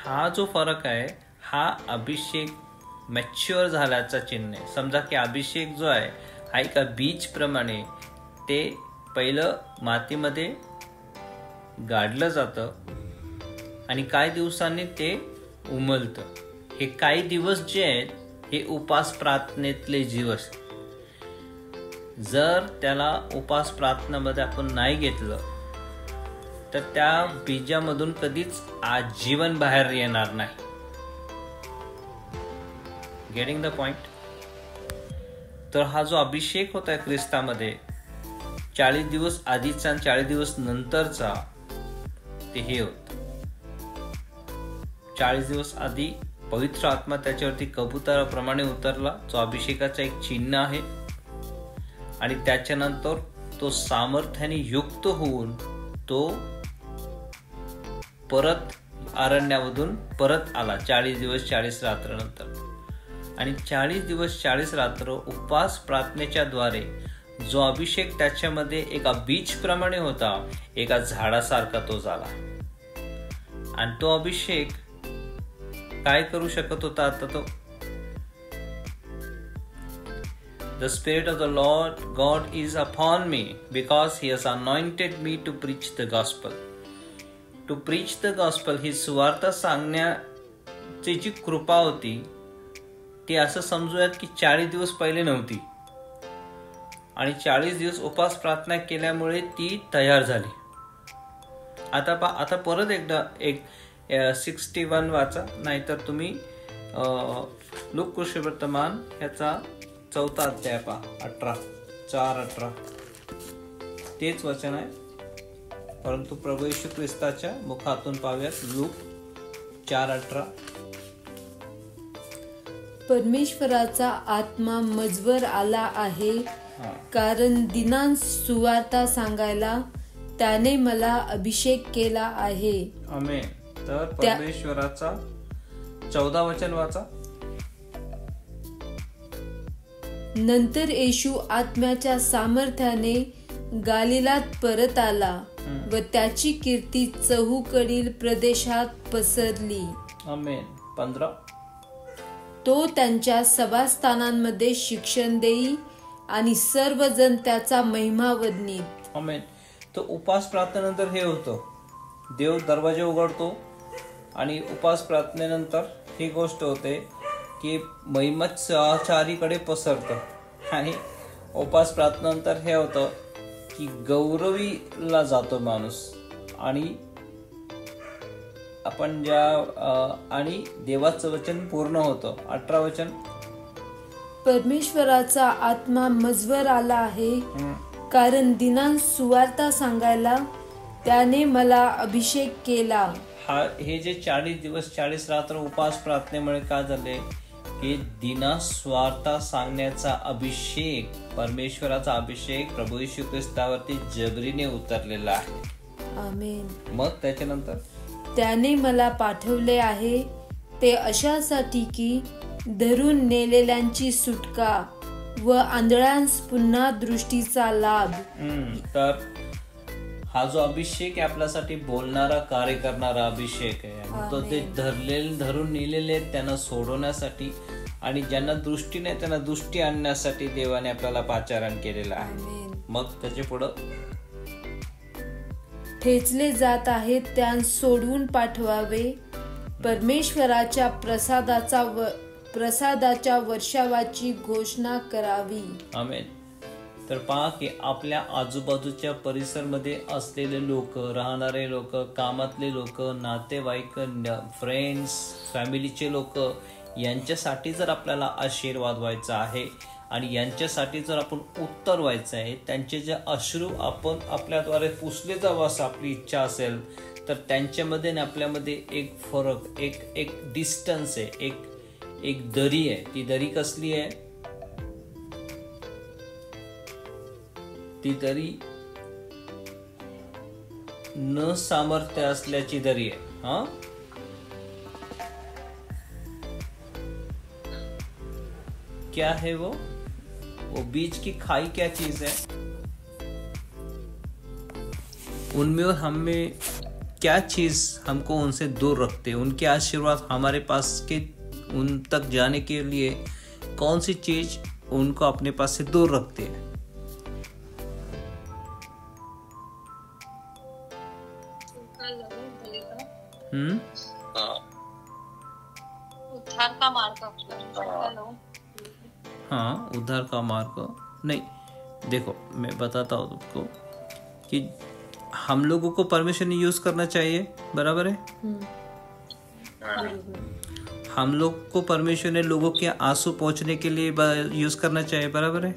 हा जो फरक आहे हा अभिषेक मॅच्युअर झाल्याचा चिन्ह आहे. समजा की अभिषेक जो आहे हा एका बीज प्रमाणे ते पहिलं मातीमध्ये गाडलं जातं आणि काही दिवसांनी ते उमलतं. हे काही दिवस जे आहेत हे उपास प्रार्थनेतले दिवस. जर त्याला उपास प्रार्थनेमध्ये आपण नाही घेतलं तर त्या बीजामधून कधीच आजीवन बाहेर येणार नाही. Getting the point? तर हा जो अभिषेक होता ख्रिस्तामध्ये 40 दिवस आधीचा आणि 40 दिवस नंतरचा ते हे होत. 40 दिवस आधी पवित्र आत्मा त्याच्यावरती कबुतराप्रमाणे उतरला, जो अभिषेकाचा एक चिन्ह आहे, आणि त्याच्यानंतर तो सामर्थ्याने युक्त होऊन तो परत अरण्यामधून परत आला 40 दिवस 40 रात्र नंतर. आणि 40 दिवस 40 रात्र उपवास प्रार्थनेच्या द्वारे जो अभिषेक त्याच्यामध्ये एका बीज प्रमाणे होता, एका झाडासारखा तो झाला. आणि तो अभिषेक काय करू शकत होता? आता तो The Spirit of the Lord God is upon me because He has anointed me to preach the gospel. To preach the gospel ही सुवार्ता सांगण्याची जी कृपा होती ती असं समजूयात की 40 दिवस पहिले नव्हती आणि 40 दिवस उपवास प्रार्थना केल्यामुळे ती तयार झाली. आता परत एकदा 61 वाचा, नाहीतर तुम्ही लूकासुवर्तमान ह्याचा 4 अध्याय पहा, 4:18 तेच वचन आहे, परंतु प्रभू येशू ख्रिस्ताच्या मुखातून पाहूयात. लूक 4:18. परमेश्वराचा आत्मा मजवर आला आहे, कारण दिनांत सुवार्ता सांगायला त्याने मला अभिषेक केला आहे. आमेन. तर परमेश्वराचा 14 वचन वाचा. नंतर येशू आत्म्याच्या सामर्थ्याने गालिलात परत आला व त्याची कीर्ती चहूकडील प्रदेशात पसरली. आमेन. 15. तो त्यांच्या सभास्थानांमध्ये शिक्षण देई आणि सर्वजण त्याचा महिमा वदनीत. आमेन. तो उपास प्रार्थनेनंतर हे होतं, देव दरवाजे उघडतो आणि उपास प्रार्थनेनंतर ही गोष्ट होते की महिमा चारीकडे पसरतं. आणि उपास प्रार्थनेनंतर हे होतं की गौरवीला जातो माणूस आणि आपण आणि देवाचं वचन पूर्ण होतं. 18 वचन. परमेश्वराचा आत्मा मजवर आला आहे, कारण दिनांत सुवार्ता सांगायला त्याने मला अभिषेक केला. हे जे 40 दिवस 40 रात्र उपास प्रार्थनेमुळे काय झाले की दिना स्वार्था सांगण्याचा अभिषेक, परमेश्वराचा अभिषेक प्रभू येशू ख्रिस्तावरती जबरीने उतरलेला आहे. आमेन. मग त्याच्यानंतर त्याने मला पाठवले आहे ते अशासाठी की धरून नेलेल्यांची सुटका व आंधळ्यांस पुन्हा दृष्टीचा लाभ. तर हा जो अभिषेक आहे आपल्यासाठी बोलणारा, कार्य करणारा अभिषेक आहे. तो ते धरून नेलेले त्यांना सोडवण्यासाठी आणि ज्यांना दृष्टी नाही त्यांना दृष्टी आणण्यासाठी देवाने आपल्याला पाचारण केलेलं आहे. मग त्याच्या पुढं ठेचले जात आहेत त्यांना सोडवून पाठवावे, परमेश्वराच्या प्रसादाच्या वर्षावाची घोषणा करावी. आमेन. तर पहा की आपल्या आजूबाजूच्या परिसरमध्ये असलेले लोक, राहणारे लोक, कामातले लोक, नातेवाईक, फ्रेंड्स, फॅमिलीचे लोक, यांच्यासाठी जर आपल्याला आशीर्वाद व्हायचा आहे, आणि यांच्यासाठी जर आपण उत्तर व्हायचं आहे, त्यांचे जे अश्रू आपण आपल्याद्वारे पुसले जावं असं आपली इच्छा असेल, तर त्यांच्यामध्ये आणि आपल्यामध्ये एक फरक, एक डिस्टन्स आहे, एक दरी आहे. ती दरी कसली आहे? ती दरी न सामर्थ्य असल्याची दरी आहे. हा, क्या है वो बीच की खाई क्या चीज है? उनमें और हमें क्या चीज हमको उनसे दूर रखते हैं? उनके आशीर्वाद हमारे पास के उन तक जाने के लिए कौन सी चीज उनको अपने पास से दूर रखते हैं? उद्धार का मार्ग. हाँ, उद्धार का मार्ग नहीं. देखो, मैं बताता हूँ तुमको कि हम लोगों को परमेश्वर ने यूज करना चाहिए, बराबर है. हम लोग को परमेश्वर ने लोगों के आंसू पहुंचने के लिए यूज करना चाहिए, बराबर है.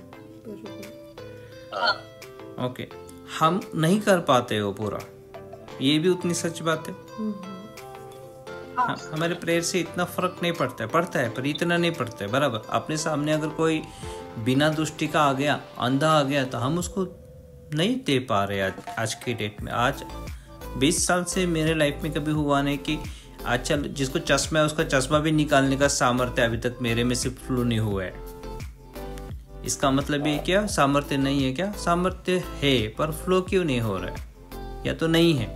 ओके, हम नहीं कर पाते वो पूरा, ये भी उतनी सच बात है. हमारे प्रेयर से इतना फर्क नहीं पड़ता है पर इतना नहीं पड़ता है, बराबर. अपने सामने अगर कोई बिना दृष्टि का आ गया, अंधा आ गया, तो हम उसको नहीं दे पा रहे. आज की डेट में, आज 20 साल से मेरे लाइफ में कभी हुआ नहीं कि अच्छा जिसको चश्मा है उसका चश्मा भी निकालने का सामर्थ्य अभी तक मेरे में से फ्लो नहीं हुआ है. इसका मतलब ये क्या? सामर्थ्य नहीं है क्या? सामर्थ्य है, पर फ्लो क्यों नहीं हो रहा है, या तो नहीं है.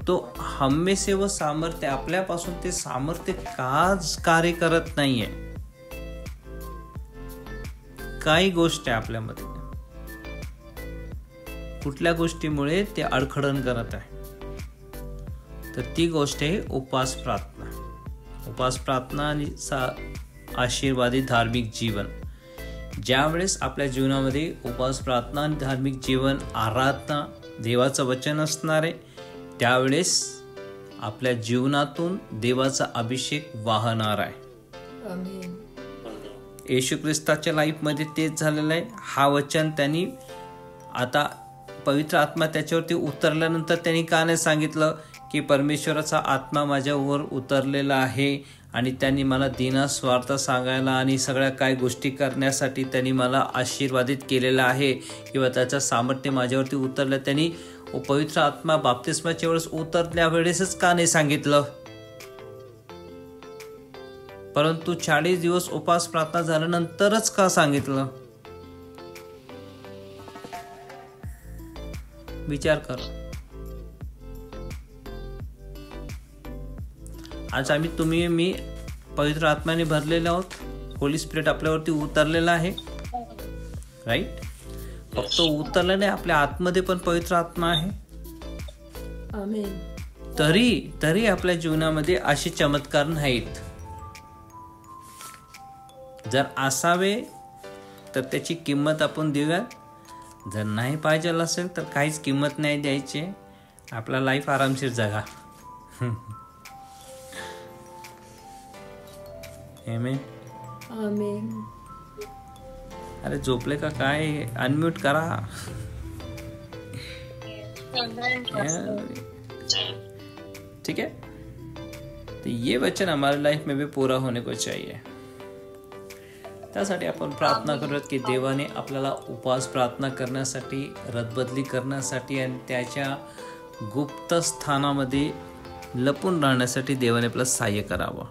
तो हम में से वो सामर्थ्य, आपल्यापासून ते सामर्थ्य का कार्य करत नाहीये. काही गोष्ट आहे आपल्यामध्ये, कुठल्या गोष्टीमुळे ते अडखळण करत आहे, तर ती गोष्ट आहे उपवास प्रार्थना. उपवास प्रार्थना आणि आशीर्वादी धार्मिक जीवन. ज्यावेळेस आपल्या जीवनामध्ये उपवास प्रार्थना आणि धार्मिक जीवन, आराधना, देवाचं वचन असणार आहे, त्यावेळेस आपल्या जीवनातून देवाचा अभिषेक वाहणार आहे. येशू ख्रिस्ताच्या लाईफमध्ये तेच झालेलं आहे. हा वचन त्यांनी, आता पवित्र आत्मा त्याच्यावरती उतरल्यानंतर त्यांनी का नाही सांगितलं की परमेश्वराचा आत्मा माझ्यावर उतरलेला आहे आणि त्यांनी मला दिनास्वार्थ सांगायला आणि सगळ्या काय गोष्टी करण्यासाठी त्यांनी मला आशीर्वादित केलेलं आहे, किंवा त्याचं सामर्थ्य माझ्यावरती उतरलं. त्यांनी पवित्र आत्मा बाप्तिस्माच्या वेळेस उतरल्या वेळेसच का नाही सांगितलं, परंतु 40 दिवस उपवास प्रार्थना झाल्यानंतरच का सांगितलं? विचार करा. आज मी पवित्र आत्म्याने भरलेले आहोत, होली स्पिरिट आपल्यावरती उतरलेला आहे, राईट. फक्त उतरलं नाही, आपल्या आतमध्ये पण पवित्र आत्मा आहे. तरी आपल्या जीवनामध्ये असे चमत्कार नाहीत. जर असावे तर त्याची किंमत आपण देऊया. जर नाही पाहिजे असेल तर काहीच किंमत नाही द्यायची. आपला लाईफ आरामशीर जगा. आमेन. अरे झोपले का काय? अनम्यूट करा. ठीक है. तो ये वचन हमारे लाइफ में भी पूरा होने को चाहिए. त्यासाठी आपण प्रार्थना करूयात की देवाने आपल्याला उपवास प्रार्थना करण्यासाठी, रदबदली करण्यासाठी आणि त्याच्या गुप्त स्थानामध्ये लपून राहण्यासाठी देवाने आपलं सहाय्य करावं.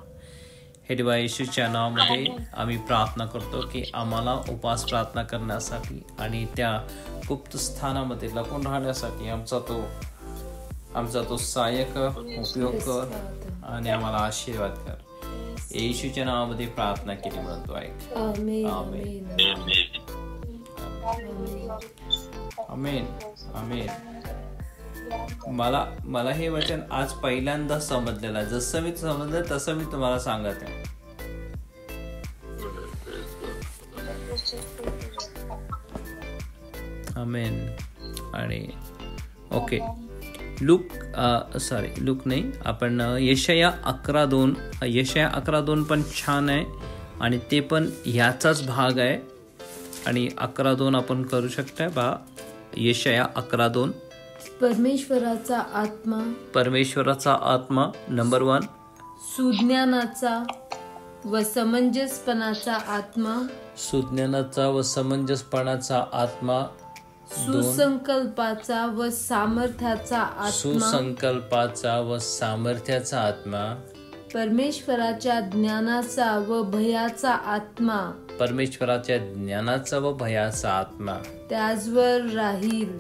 हे देवा येशूच्या नावामध्ये आम्ही प्रार्थना करतो की आम्हाला उपवास प्रार्थना करण्यासाठी आणि त्या गुप्त स्थानामध्ये लपून राहण्यासाठी आमचा तो सहाय्य कर, उपयोग कर आणि आम्हाला आशीर्वाद कर. येशूच्या नावामध्ये प्रार्थना केली म्हणतो ऐक. आमेन. आमेन. आमेन. मला हे वचन आज पहिल्यांदा समजलेलं. जसं मी समजलं तसं मी तुम्हाला सांगत आहे. आमेन. आणि ओके, लूक नाही, आपण यशाया 11:2 पण छान आहे. आणि ते पण ह्याचाच भाग आहे. आणि 11:2 आपण करू शकता बा. यशाया 11:2. परमेश्वराचा आत्मा. परमेश्वराचा आत्मा नंबर 1. सुज्ञानाचा व समंजसपणाचा आत्मा. सुज्ञानाचा व समंजसपणाचा आत्मा. सुसंकल्पाचा व सामर्थ्याचा आत्मा. सुसंकल्पाचा व सामर्थ्याचा आत्मा. परमेश्वराच्या ज्ञानाचा व भयाचा आत्मा. परमेश्वराच्या ज्ञानाचा व भयाचा आत्मा त्याचवर राहील.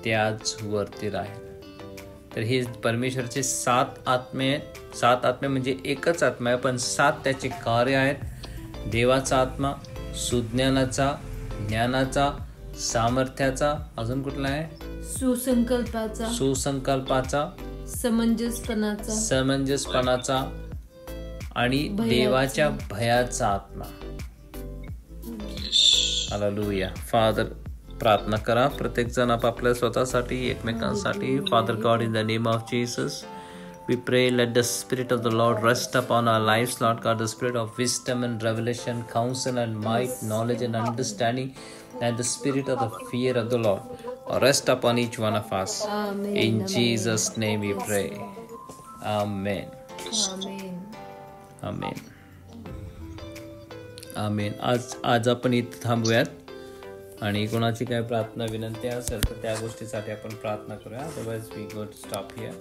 त्याचवरती राहील. तर हे परमेश्वराचे 7 आत्मे आहेत. 7 आत्मे म्हणजे एकच आत्मा आहे, पण 7 त्याचे कार्य आहेत. देवाचा आत्मा, सुज्ञानाचा, ज्ञानाचा, सामर्थ्याचा, अजून कुठला आहे? सुसंकल्पाचा. सुसंकल्पाचा, समंजसपणाचा. समंजसपणाचा आणि देवाच्या भयाचा आत्मा. हालेलुया. फादर, प्रार्थना करा प्रत्येक जण आपापल्या स्वतःसाठी, एकमेकांसाठी. Father God, in the name of Jesus we pray, let the spirit of the Lord rest upon our lives, Lord God, the spirit of wisdom and revelation, counsel and might, knowledge and understanding, and the spirit of the fear of the Lord rest upon each one of us. Amen. In Jesus' name we pray. Amen. Amen. Amen. Amen. आज आपण इथं थांबूयात. आणि कोणाची काय प्रार्थना विनंती असेल तर त्या गोष्टीसाठी आपण प्रार्थना करूया. Otherwise we go to stop here.